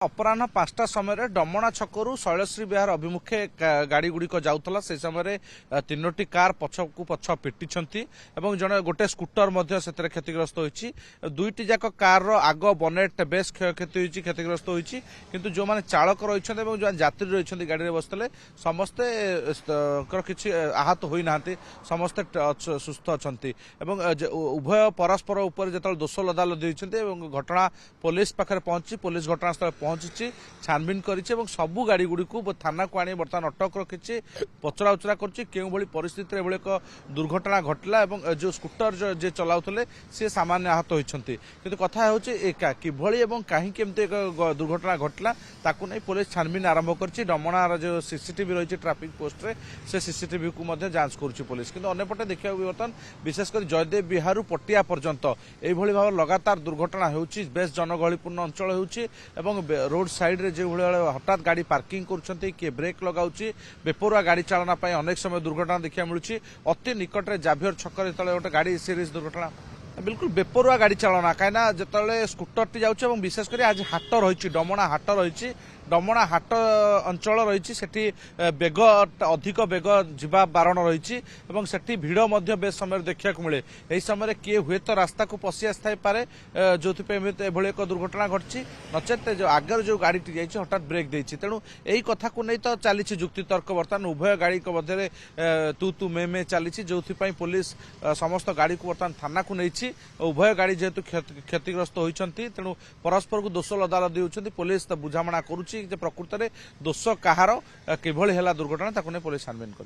अपराह 5टा समय डमणा छकरू शैलश्री विहार अभिमुखे गाड़ी गुड़िक जाऊला से समय तीनोटी कार पछकू पछ पिटी जड़े गोटे स्कूटर क्षतिग्रस्त होती दुईटी जाक कार आग बनेट बेस क्षयक्षति क्षतिग्रस्त होती किंतु जो मैंने चालक रही जो यात्री रही गाड़ी बसते समस्ते किसी आहत होना समस्ते सुस्थ अच्छा उभय परस्पर उपर जो दोष लदा लदी घटना पुलिस पाखे पहुंची पुलिस घटनास्थल पहुंची छानबीन कर सबू गाड़ी गुड़ी को थाना को आनी बर्तमान अटक रखी पचरा उचरा कर परिस्थिति एक दुर्घटना घटला जो स्कूटर जे चलाउले सी सामान्य आहत होती किंतु कथा होभली कहीं केमती एक दुर्घटना घटला ताकू नहीं पुलिस छानबीन आरंभ कर डमणार जो सीसीटीवी रही ट्राफिक पोस्ट रे से सीसीटीवी को जांच कर पुलिस किंतु अन्यपटे देखा बर्तमान विशेषकर जयदेव विहार पटिया पर्यंत यही भाव लगातार दुर्घटना होची बेस जनगहलीपूर्ण अंचल होची रोड साइड रे जो हठात गाड़ी पार्किंग कर किए ब्रेक लगाऊँ बेपरुआ गाड़ी चालना अनेक समय दुर्घटना देखा मिलूँ अति निकट में जाभियर छक गोटे गाड़ी सीरीज दुर्घटना बिल्कुल बेपरुआ गाड़ी चालना कहीं जो स्कूटर टी जाऊँ विशेषकर आज हाट रही डमणा हाट रही डमणा हाट अंचल रही बेग अधिक बेग जीवा बारण रही भिड़ बेस समय देखा मिले यही समय किए हुए तो रास्ता को पशि आसपे जो एक दुर्घटना घटी नचेत जो आगर जो गाड़ी टी जाइए हठात ब्रेक देती तेणु यही कथा को नहीं तो चली जुक्ति तर्क बर्तमान उभय गाड़ी मध्य तू मे चली जो पुलिस समस्त गाड़ी को बर्तमान थाना को नहीं उभय गाड़ी जेहेतु क्षतिग्रस्त होती तेणु परस्पर को दोष लदा लदी होती पुलिस बुझामणा करुच्ची प्रकृत में दोष कହାର किभଳି ହେଲା दुर्घटना ताकू नहीं पुलिस छानबीन कर